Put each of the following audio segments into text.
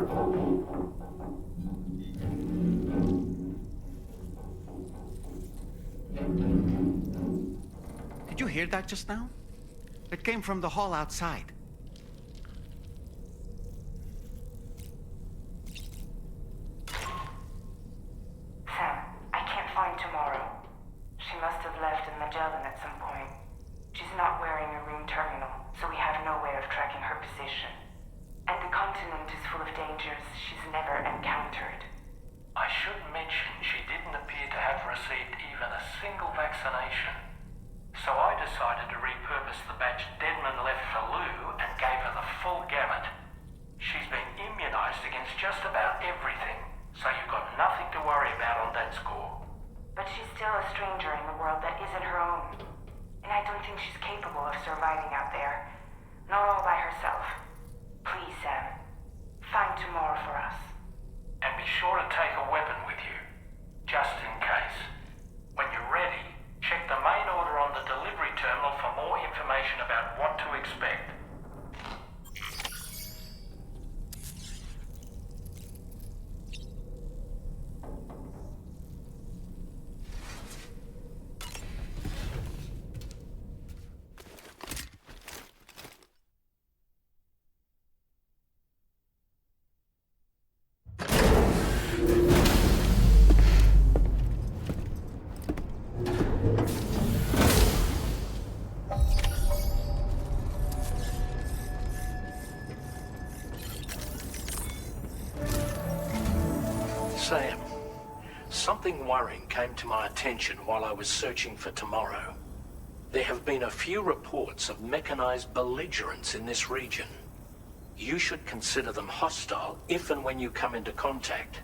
Did you hear that just now? It came from the hall outside. Sam, I can't find Tomorrow. She must have left in Magellan at some point. She's not wearing a room terminal, so we have no way of tracking her position. And the continent is full of dangers she's never encountered. I should mention she didn't appear to have received even a single vaccination. So I decided to repurpose the batch Deadman left for Lou and gave her the full gamut. She's been immunized against just about everything, so you've got nothing to worry about on that score. But she's still a stranger in the world that isn't her own. And I don't think she's capable of surviving out there. Not all by herself. Please, Sam. Find Tomorrow for us. And be sure to take a weapon with you, just in case. When you're ready, check the main order on the delivery terminal for more information about what to expect. Sam, something worrying came to my attention while I was searching for Tomorrow. There have been a few reports of mechanized belligerents in this region. You should consider them hostile if and when you come into contact.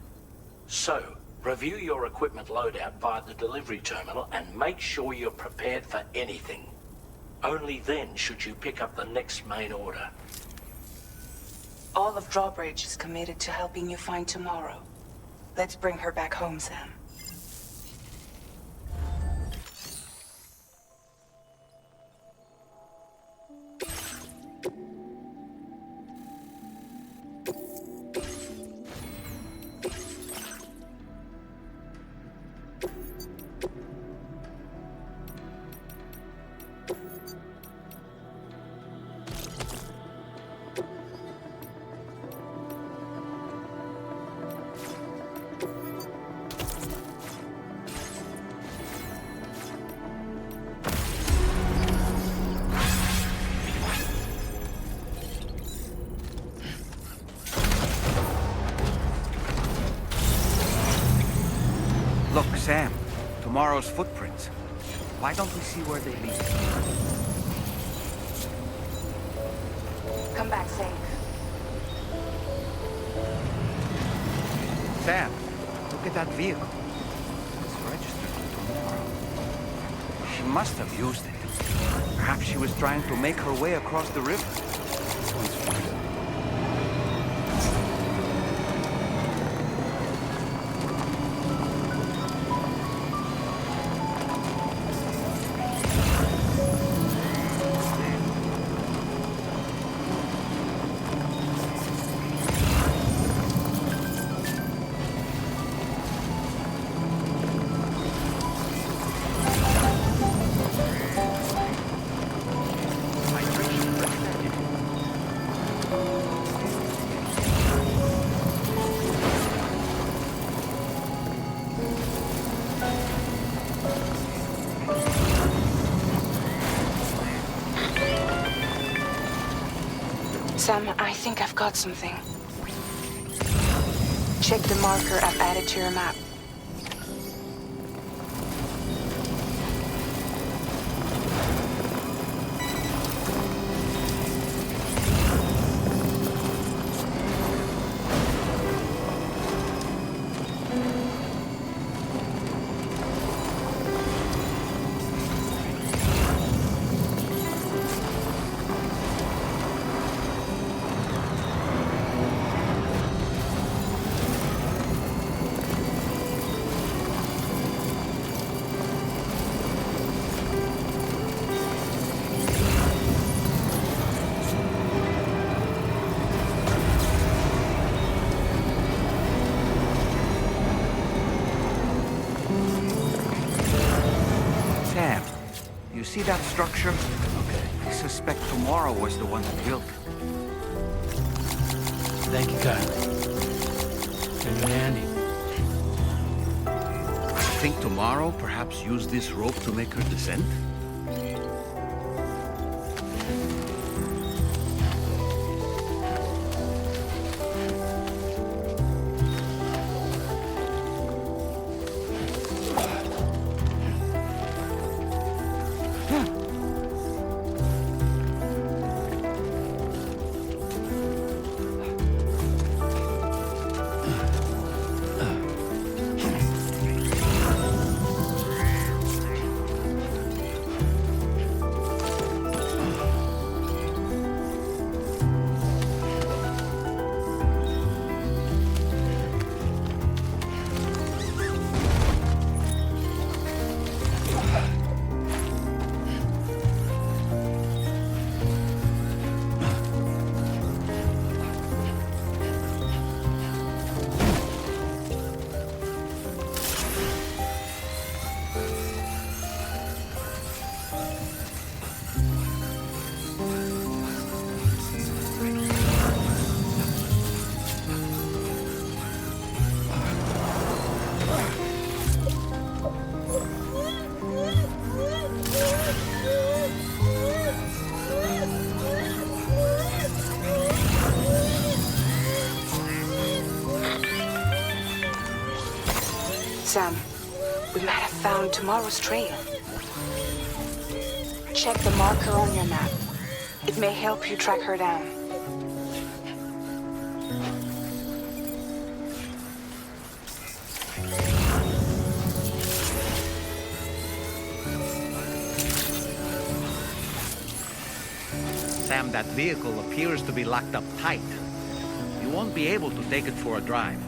So, review your equipment loadout via the delivery terminal and make sure you're prepared for anything. Only then should you pick up the next main order. All of Drawbridge is committed to helping you find Tomorrow. Let's bring her back home, Sam. Look, Sam. Tomorrow's footprints. Why don't we see where they lead? Come back safe. Sam, look at that vehicle. It's registered for Tomorrow. She must have used it. Perhaps she was trying to make her way across the river. This one's fine. Sam, I think I've got something. Check the marker I've added to your map. see that structure? Okay. I suspect Tomorrow was the one that built it. Thank you kindly. Came in handy. I think Tomorrow perhaps used this rope to make her descent? Sam, we might have found Tomorrow's trail. Check the marker on your map. It may help you track her down. Sam, that vehicle appears to be locked up tight. You won't be able to take it for a drive.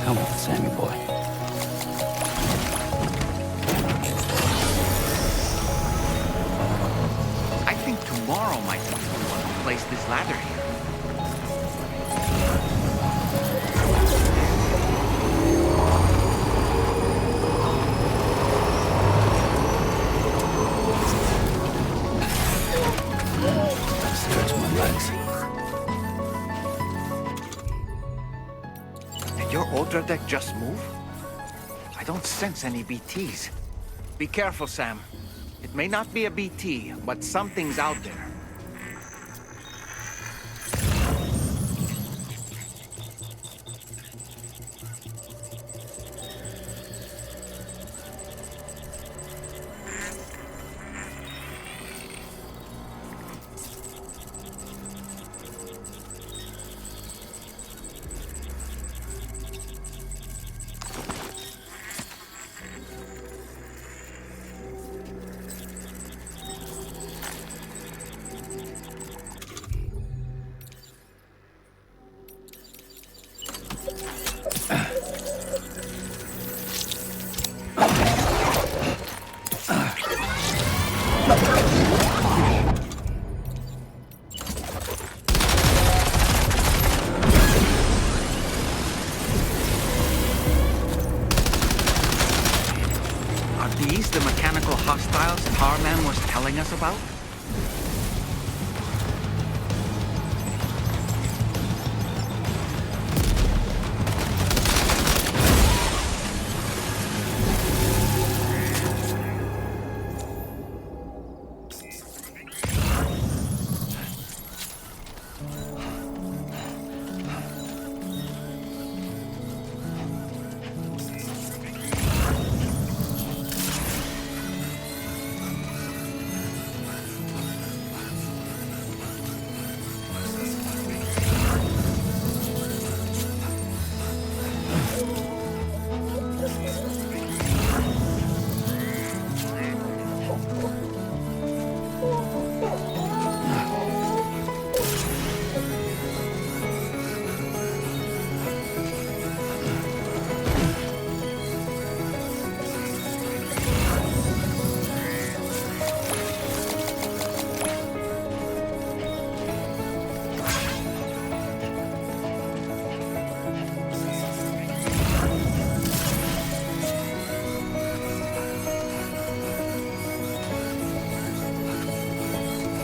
Come on, Sammy boy. I think Tomorrow might be the one who placed this ladder here. Stretch my legs. Did your Ultra deck just move? I don't sense any BTs. Be careful, Sam. It may not be a BT, but something's out there. These the mechanical hostiles Tarman was telling us about?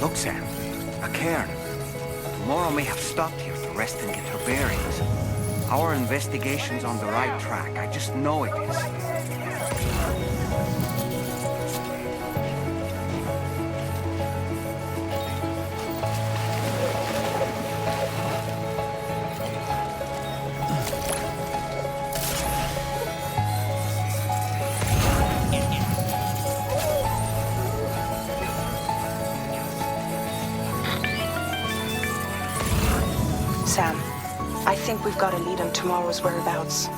Look, Sam. A cairn. Tomorrow may have stopped here to rest and get her bearings. Our investigation's on the right track. I just know it is. Sam, I think we've got a lead on tomorrow's whereabouts.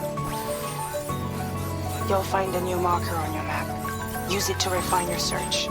You'll find a new marker on your map. Use it to refine your search.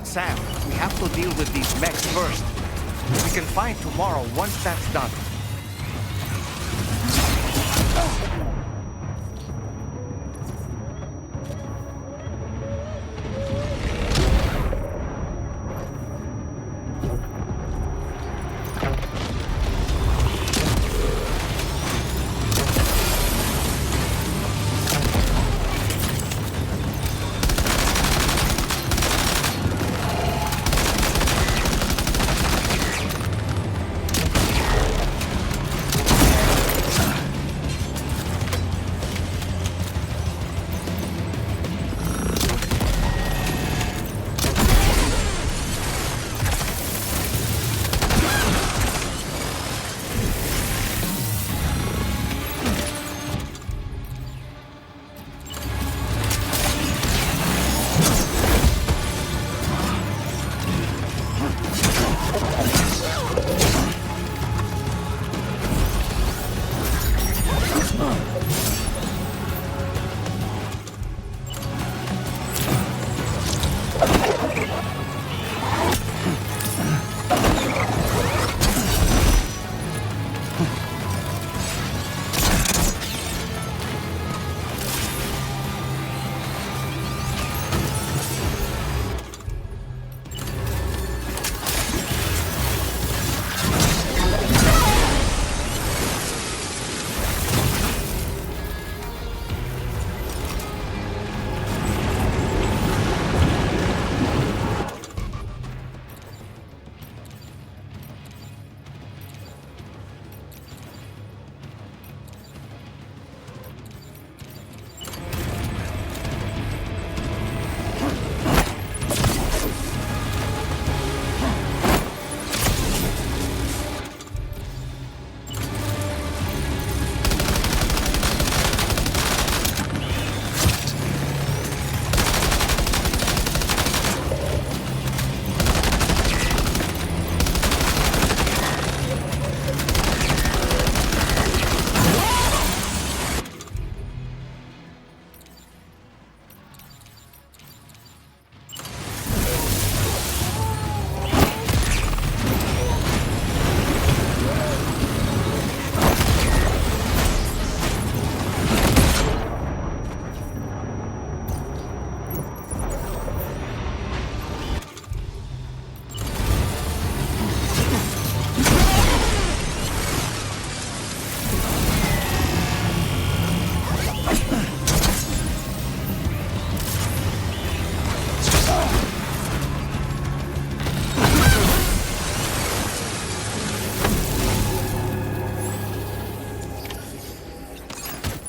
Sam, we have to deal with these mechs first. We can find tomorrow once that's done.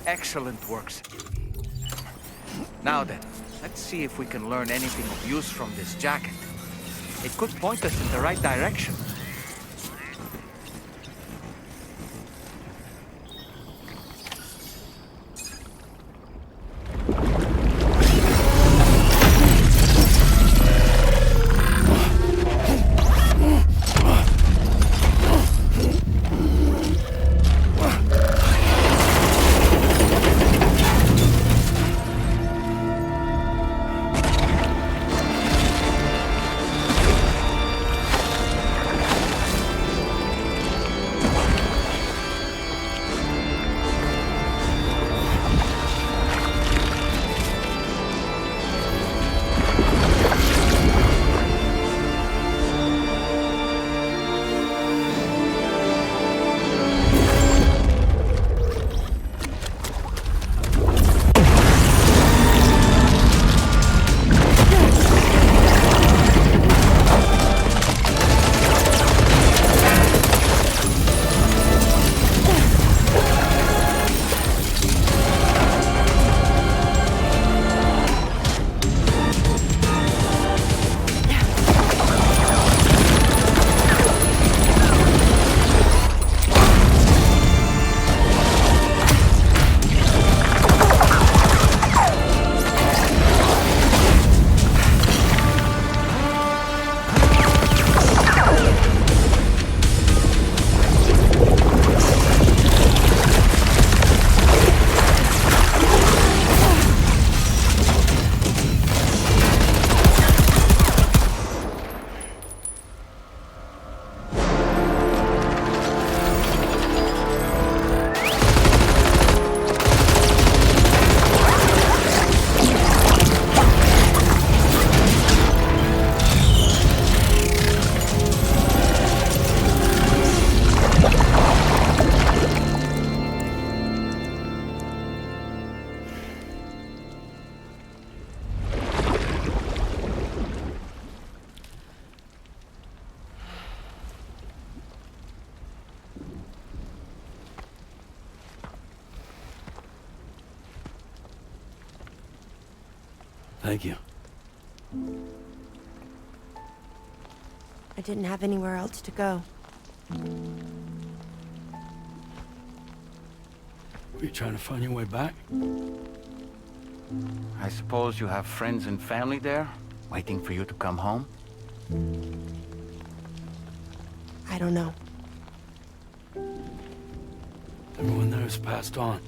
Excellent works. Now then, let's see if we can learn anything of use from this jacket. It could point us in the right direction. Thank you. I didn't have anywhere else to go. Were you trying to find your way back? I suppose you have friends and family there, waiting for you to come home? I don't know. Everyone there has passed on.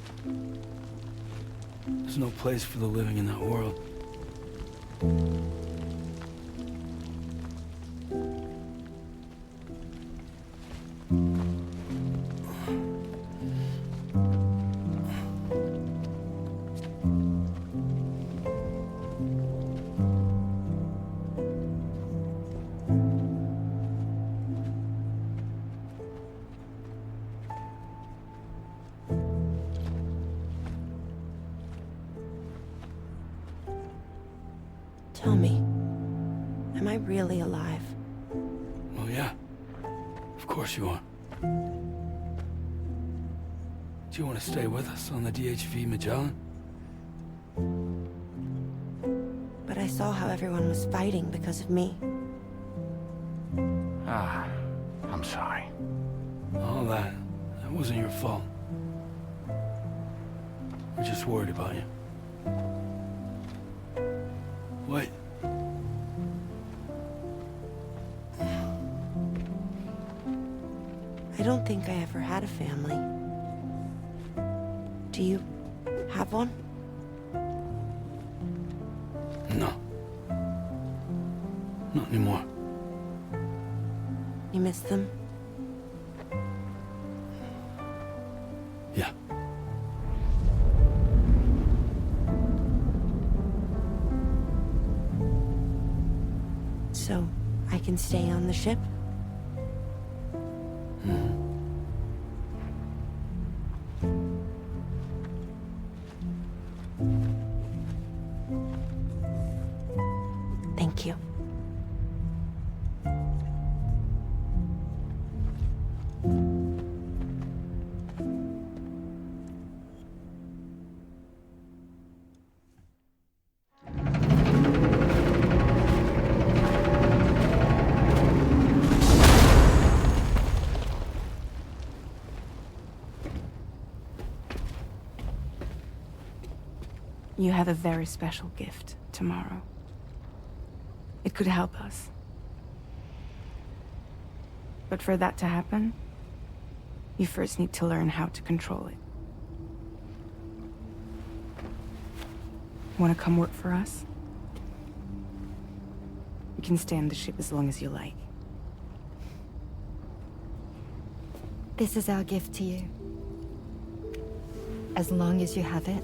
There's no place for the living in that world. Tell me, am I really alive? Well, yeah. Of course you are. Do you want to stay with us on the DHV Magellan? But I saw how everyone was fighting because of me. Ah, I'm sorry. All that wasn't your fault. We're just worried about you. Wait. I don't think I ever had a family. Do you have one? No. Not anymore. You miss them? Yeah. So, I can stay on the ship? Thank you. You have a very special gift tomorrow. It could help us. But for that to happen, you first need to learn how to control it. Want to come work for us? You can stay on the ship as long as you like. This is our gift to you. As long as you have it,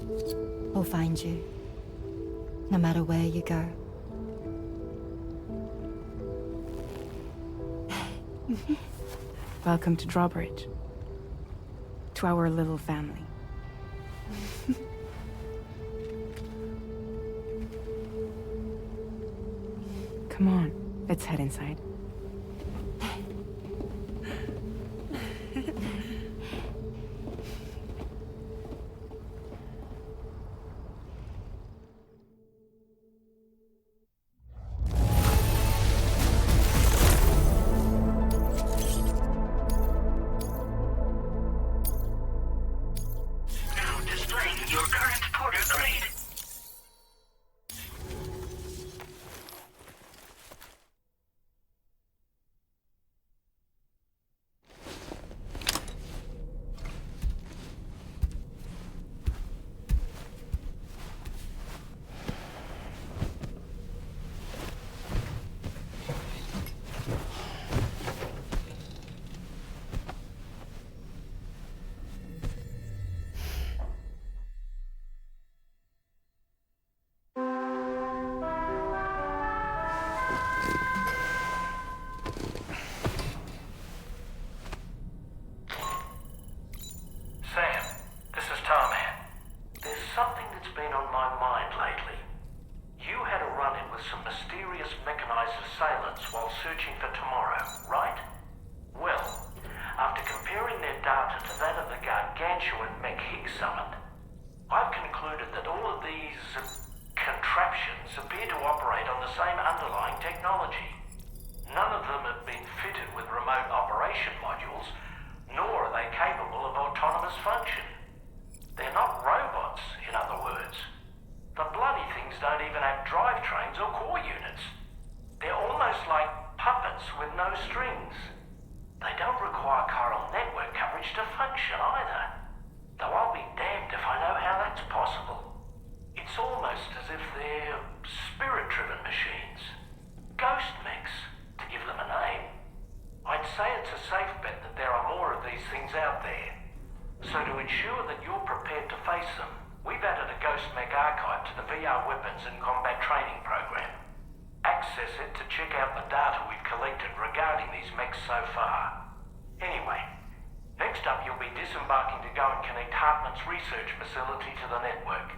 we'll find you. No matter where you go. Welcome to Drawbridge. To our little family. Come on, let's head inside. Searching for tomorrow, right? Well, after comparing their data to that of the gargantuan mech Higgs summoned, I've concluded that all of these contraptions appear underlying technology. None of them have been fitted with remote operation modules, nor are they capable of autonomous function. They're not robots, in other words. The bloody things don't even have drivetrains or core units. They're almost like puppets with no strings. They don't require chiral network coverage to function either. Though I'll be damned if I know how that's possible. It's almost as if they're spirit-driven machines. Ghost mechs, to give them a name. I'd say it's a safe bet that there are more of these things out there. So to ensure that you're prepared to face them, we've added a Ghost Mech archive to the VR weapons and combat training program. Access it to check out the data we've collected regarding these mechs so far. Anyway, next up you'll be disembarking to go and connect Hartman's research facility to the network.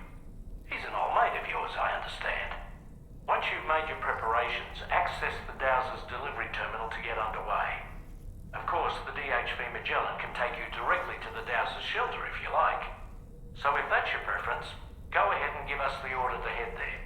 He's an old mate of yours, I understand. Once you've made your preparations, access the Dowser's delivery terminal to get underway. Of course, the DHV Magellan can take you directly to the Dowser's shelter if you like. So if that's your preference, go ahead and give us the order to head there.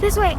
This way.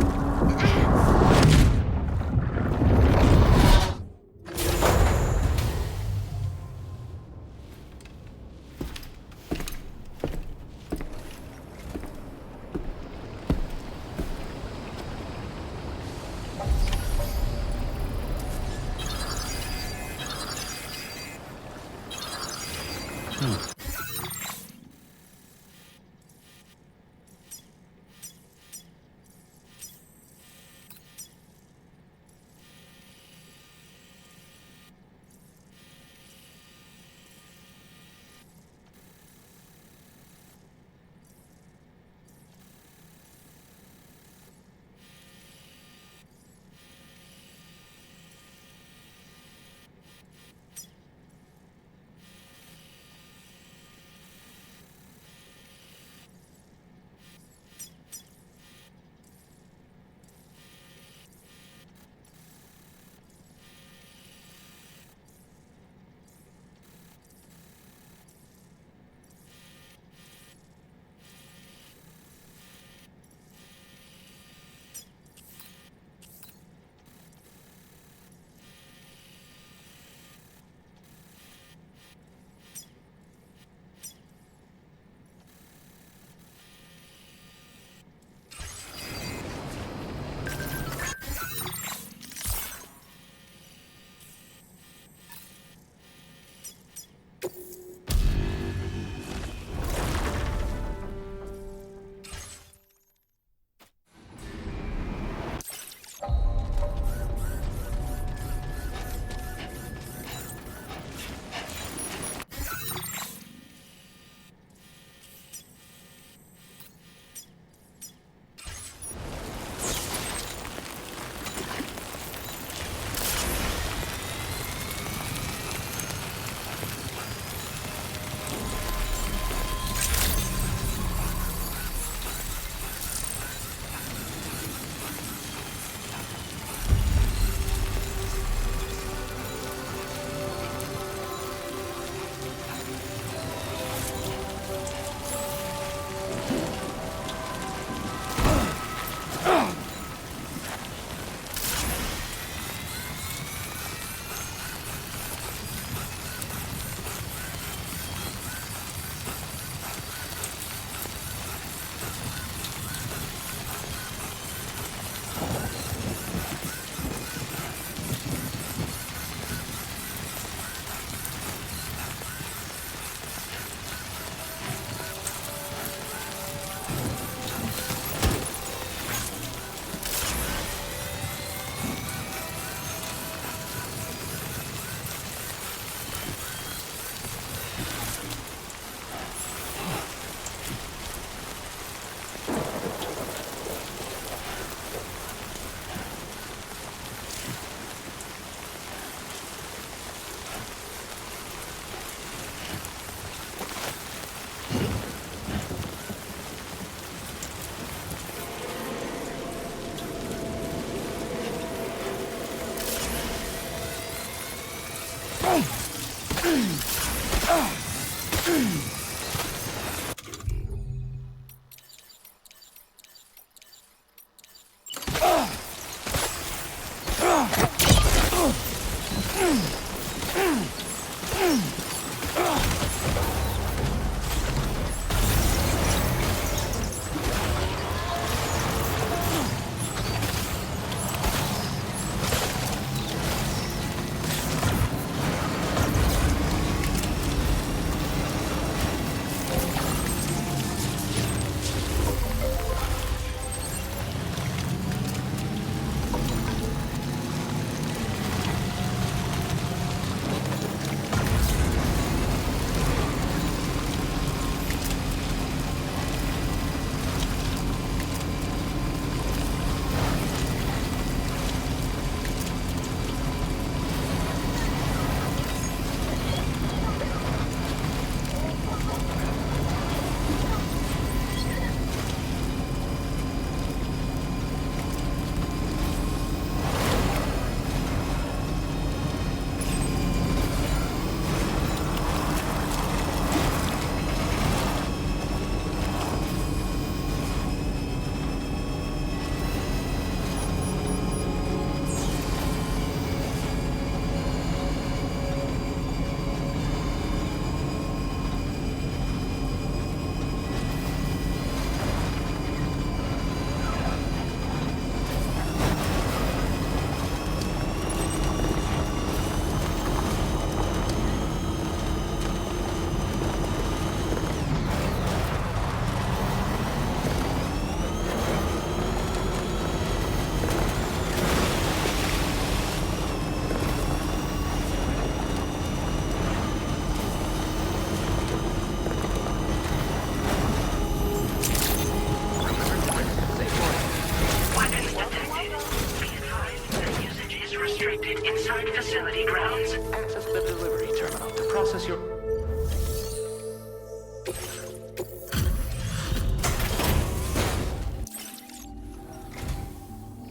facility grounds. Access the delivery terminal to process your...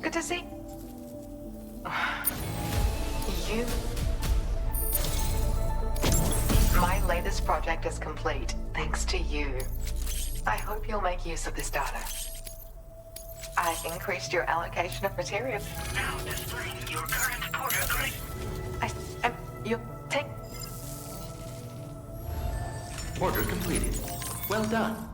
Good to see you. My latest project is complete, thanks to you. I hope you'll make use of this data. I've increased your allocation of material. Now displaying your current porter grade. You take... Order completed. Well done.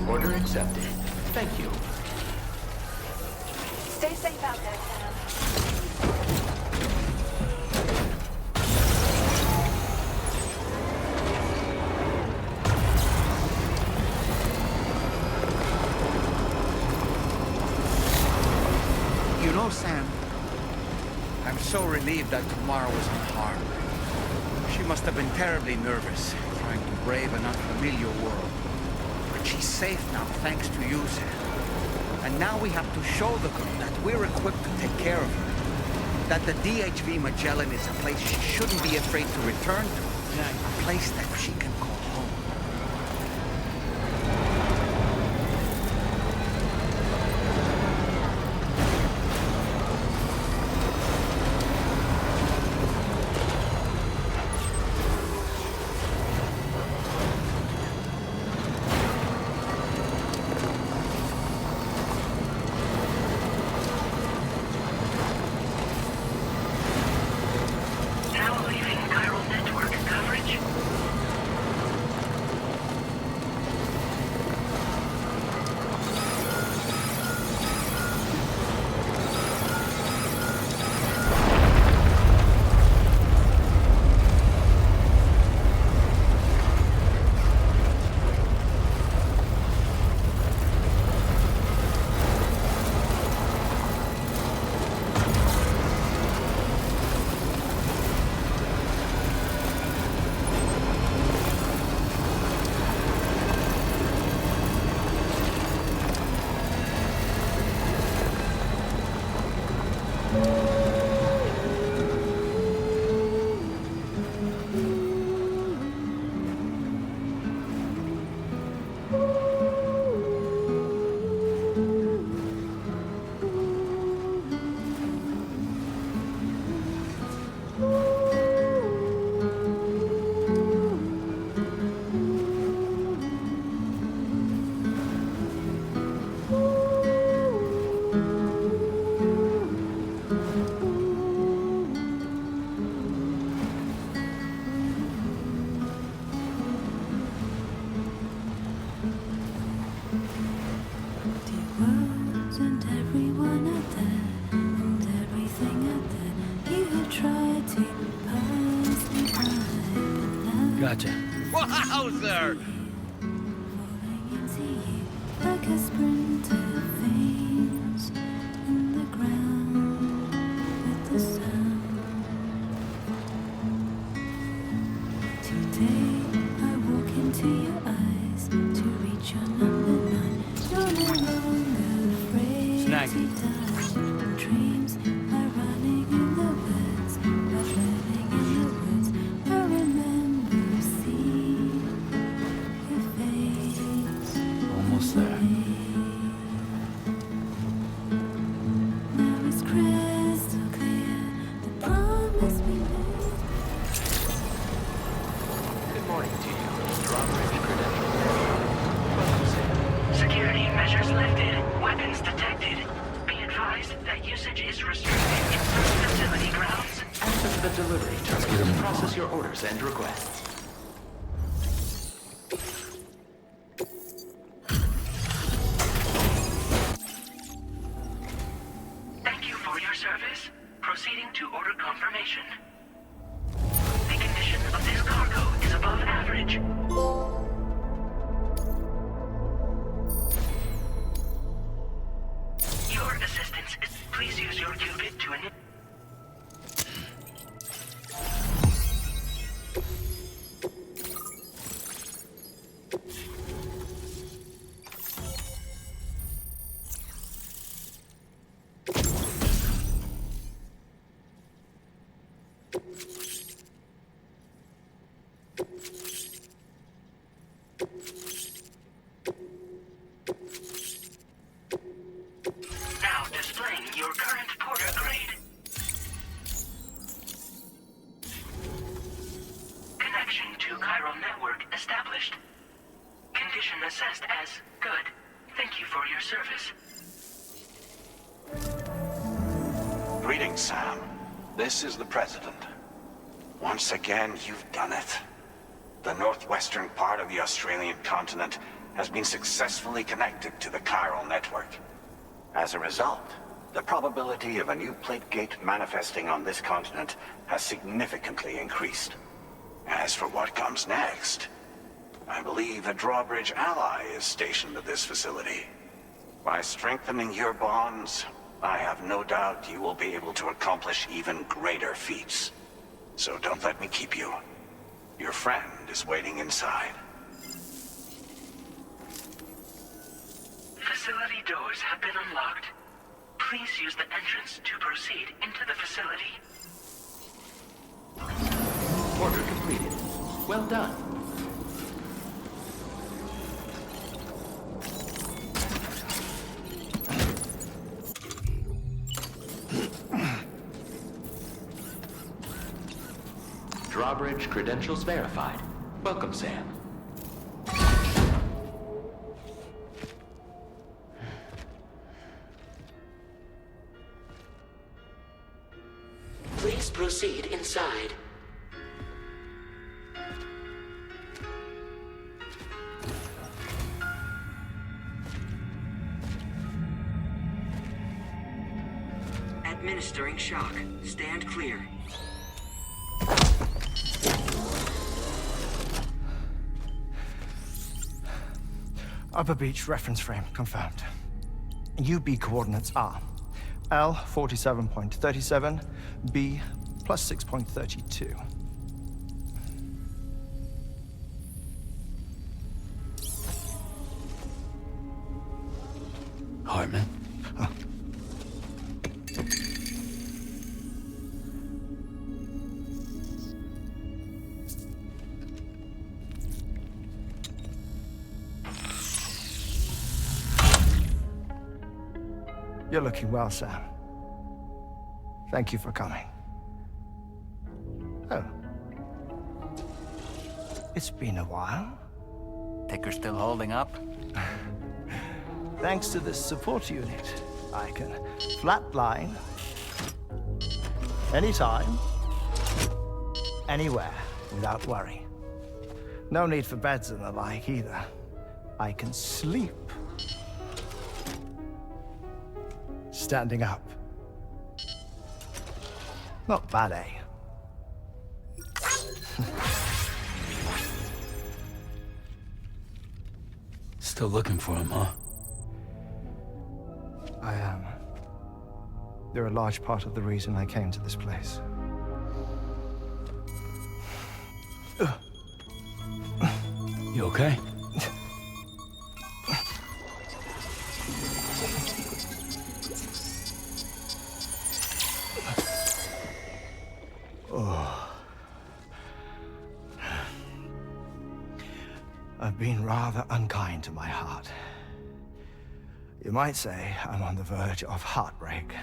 Order accepted. Thank you. Stay safe out there, Sam. You know, Sam, I'm so relieved that tomorrow was unharmed. She must have been terribly nervous, trying to brave an unfamiliar world. But she's safe now, thanks to you, Sam. And now we have to show the girl that we're equipped to take care of her. That the DHV Magellan is a place she shouldn't be afraid to return to. A place that she can call home. Now leaving chiral network coverage. Gotcha. Wowzer! Like a sprinter faints in the ground with the sound. Today I walk into your eyes to reach your number 9. You're no longer afraid Snag. to die. Dreams are running in the woods, but living in the woods. I remember seeing your face. Almost there. Now it's crystal clear, the promise we made. Good morning to you, Drawbridge credentials. Welcome, Sam. Security measures lifted. Weapons detected. Be advised that usage is restricted. Facility grounds. Access the delivery terminal to process your orders and requests. Thank you for your service. Proceeding to information. The condition of this cargo is above average. Your assistance is... Please use your qubit to init... Now displaying your current Porter grade. Connection to chiral network established. Condition assessed as good. Thank you for your service. Greetings, Sam. This is the President. Once again, you've done it. The northwestern part of the Australian continent has been successfully connected to the chiral network. As a result, the probability of a new plate gate manifesting on this continent has significantly increased. As for what comes next, I believe a drawbridge ally is stationed at this facility. By strengthening your bonds, I have no doubt you will be able to accomplish even greater feats. So don't let me keep you. Your friend is waiting inside. Facility doors have been unlocked. Please use the entrance to proceed into the facility. Order completed. Well done. Drawbridge credentials verified. Welcome, Sam. Please proceed inside. Administering shock. Stand clear. Upper Beach reference frame confirmed. UB coordinates are L 47.37, B plus 6.32. Hartman? You're looking well, Sam. Thank you for coming. Oh. It's been a while. Ticker's still holding up? Thanks to this support unit, I can flatline anytime, anywhere, without worry. No need for beds and the like either. I can sleep standing up. Not bad, eh? Still looking for him, huh? I am. They're a large part of the reason I came to this place. You okay? I've been rather unkind to my heart. You might say I'm on the verge of heartbreak.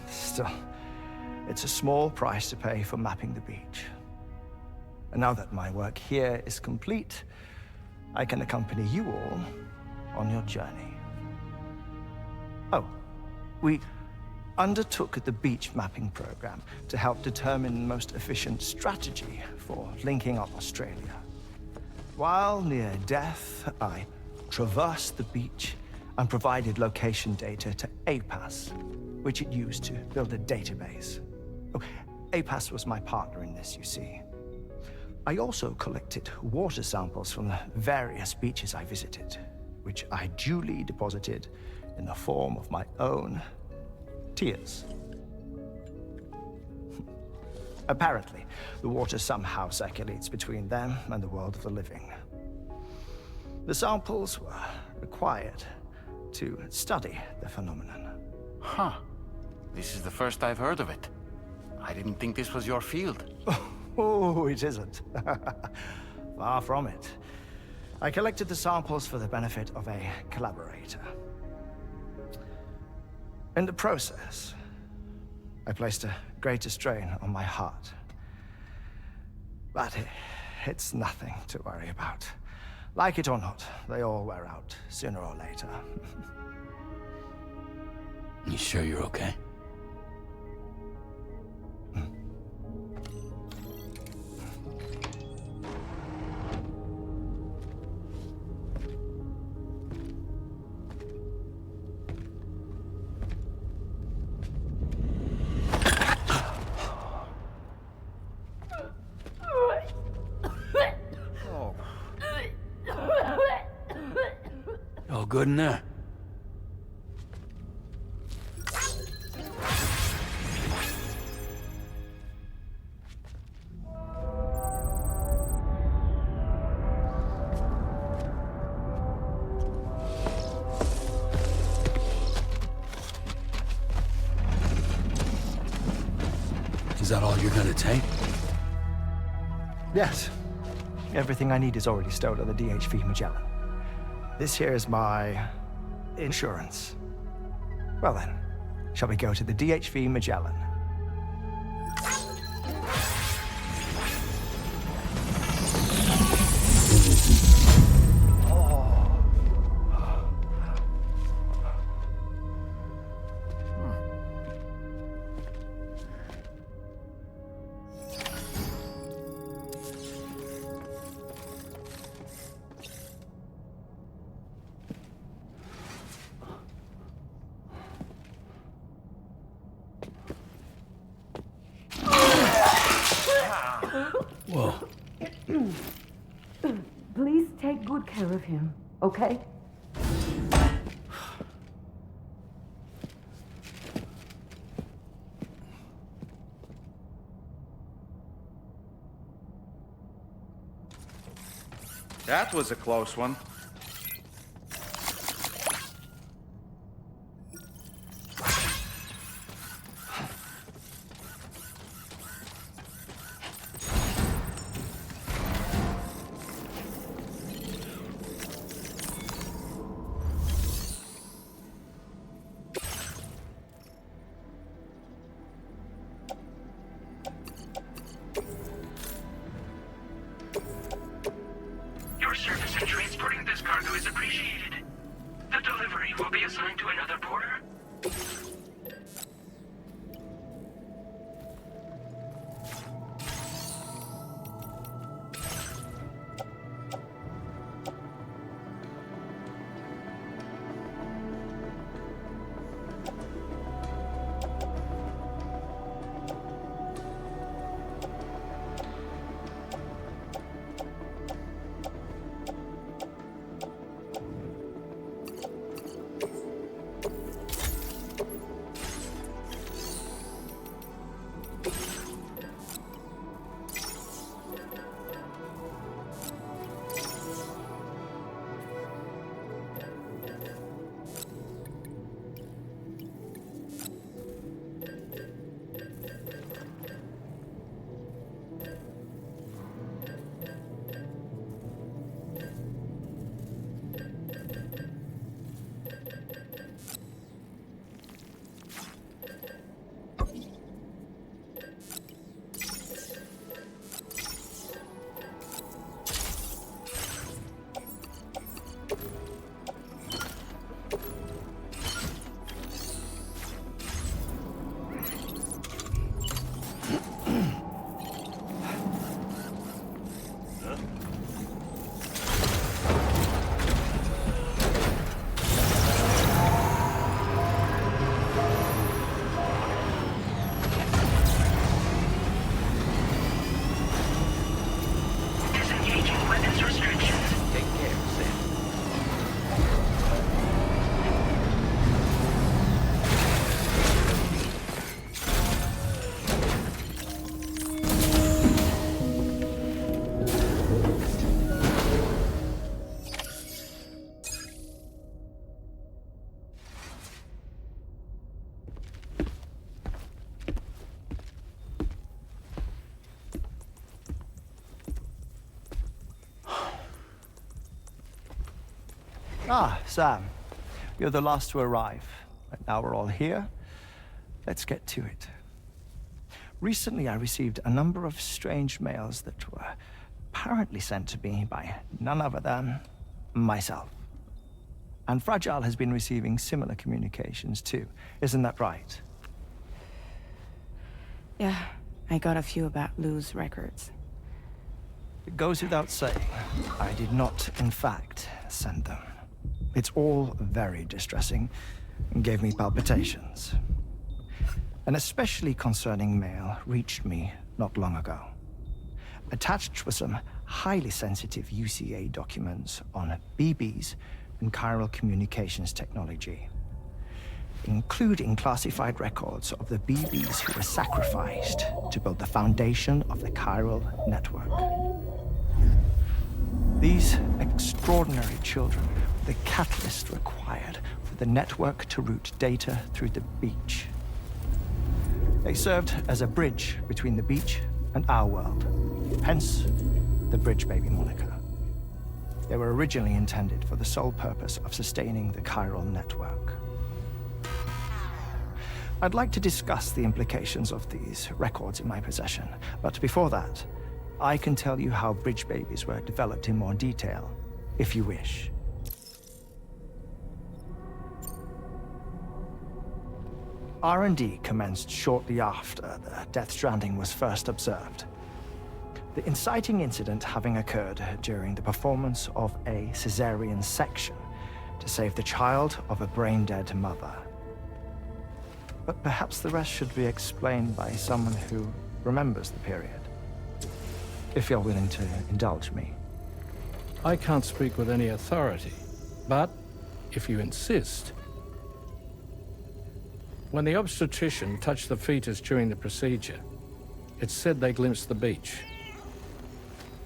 Still, it's a small price to pay for mapping the beach. And now that my work here is complete, I can accompany you all on your journey. Oh, we undertook the beach mapping program to help determine the most efficient strategy for linking up Australia. While near Death, I traversed the beach and provided location data to APAS, which it used to build a database. Oh, APAS was my partner in this, you see. I also collected water samples from the various beaches I visited, which I duly deposited in the form of my own tears. Apparently, the water somehow circulates between them and the world of the living. The samples were required to study the phenomenon. Huh. This is the first I've heard of it. I didn't think this was your field. Oh, it isn't. Far from it. I collected the samples for the benefit of a collaborator. In the process, I placed a greater strain on my heart. But it's nothing to worry about. Like it or not, they all wear out, sooner or later. You sure you're okay? All good in there? Is that all you're gonna take? Yes. Everything I need is already stowed on the DHV Magellan. This here is my insurance. Well then, shall we go to the DHV Magellan? Whoa. Please take good care of him, okay? That was a close one. Your service in transporting the Ah, Sam. You're the last to arrive. And now we're all here. Let's get to it. Recently, I received a number of strange mails that were apparently sent to me by none other than myself. And Fragile has been receiving similar communications too. Isn't that right? Yeah, I got a few about Lou's records. It goes without saying, I did not, in fact, send them. It's all very distressing and gave me palpitations. An especially concerning mail reached me not long ago. Attached were some highly sensitive UCA documents on BBs and chiral communications technology, including classified records of the BBs who were sacrificed to build the foundation of the chiral network. These extraordinary children were the catalyst required for the network to route data through the beach. They served as a bridge between the beach and our world, hence the Bridge Baby moniker. They were originally intended for the sole purpose of sustaining the chiral network. I'd like to discuss the implications of these records in my possession, but before that, I can tell you how Bridge Babies were developed in more detail, if you wish. R&D commenced shortly after the Death Stranding was first observed. The inciting incident having occurred during the performance of a cesarean section to save the child of a brain-dead mother. But perhaps the rest should be explained by someone who remembers the period. If you're willing to indulge me. I can't speak with any authority, but if you insist. When the obstetrician touched the fetus during the procedure, it's said they glimpsed the beach.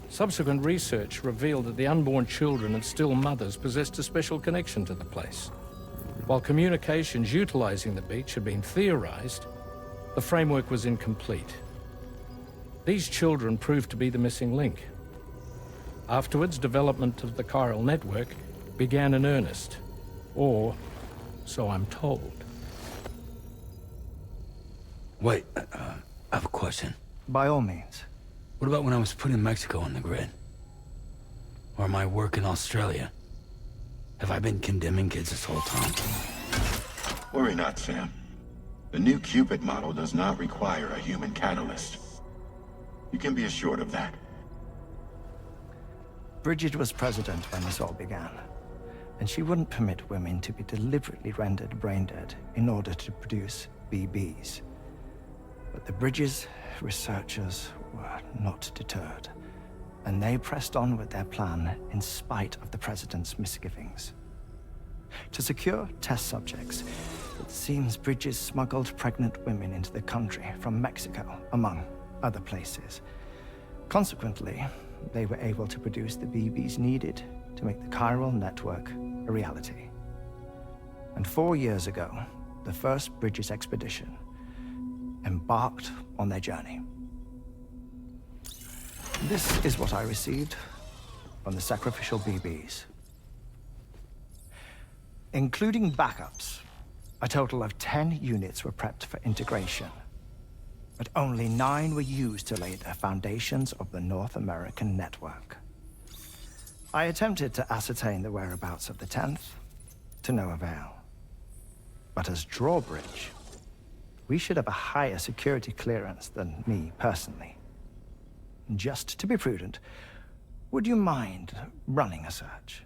Subsequent research revealed that the unborn children and still mothers possessed a special connection to the place. While communications utilizing the beach had been theorized, the framework was incomplete. These children proved to be the missing link. Afterwards, development of the chiral network began in earnest, or so I'm told. Wait, I have a question. By all means. What about when I was putting Mexico on the grid? Or my work in Australia? Have I been condemning kids this whole time? Worry not, Sam. The new Cupid model does not require a human catalyst. You can be assured of that. Bridget was president when this all began, and she wouldn't permit women to be deliberately rendered brain-dead in order to produce BBs. But the Bridges researchers were not deterred, and they pressed on with their plan in spite of the president's misgivings. To secure test subjects, it seems Bridges smuggled pregnant women into the country from Mexico, among other places. Consequently, they were able to produce the BBs needed to make the chiral network a reality. And 4 years ago, the first Bridges expedition embarked on their journey. This is what I received from the sacrificial BBs. Including backups, a total of 10 units were prepped for integration, but only 9 were used to lay the foundations of the North American network. I attempted to ascertain the whereabouts of the 10th, to no avail. But as drawbridge, we should have a higher security clearance than me personally. Just to be prudent, would you mind running a search?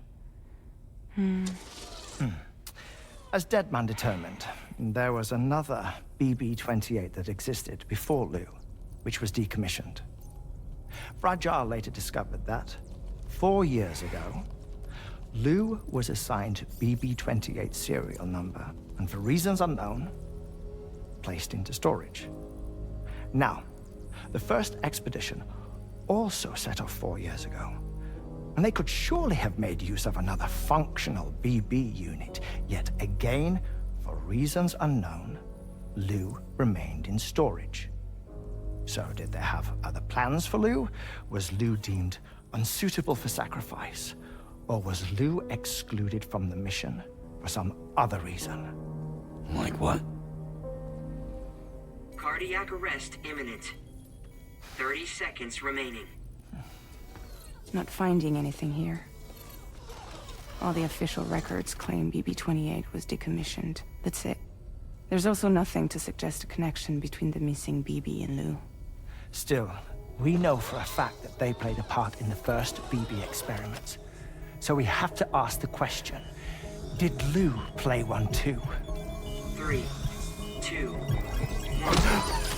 As Deadman determined, there was another BB-28 that existed before Lou, which was decommissioned. Fragile later discovered that, 4 years ago, Lou was assigned BB-28 serial number, and for reasons unknown, placed into storage. Now, the first expedition also set off 4 years ago, and they could surely have made use of another functional BB unit, yet again, for reasons unknown, Lou remained in storage. So did they have other plans for Lou? Was Lou deemed unsuitable for sacrifice? Or was Lou excluded from the mission for some other reason? Like what? Cardiac arrest imminent. 30 seconds remaining. Not finding anything here. All the official records claim BB-28 was decommissioned. That's it. There's also nothing to suggest a connection between the missing BB and Lou. Still, we know for a fact that they played a part in the first BB experiments. So we have to ask the question, did Lou play one too? 3, 2, 1.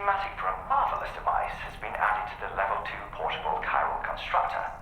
schematic for a marvelous device has been added to the Level 2 portable chiral constructor.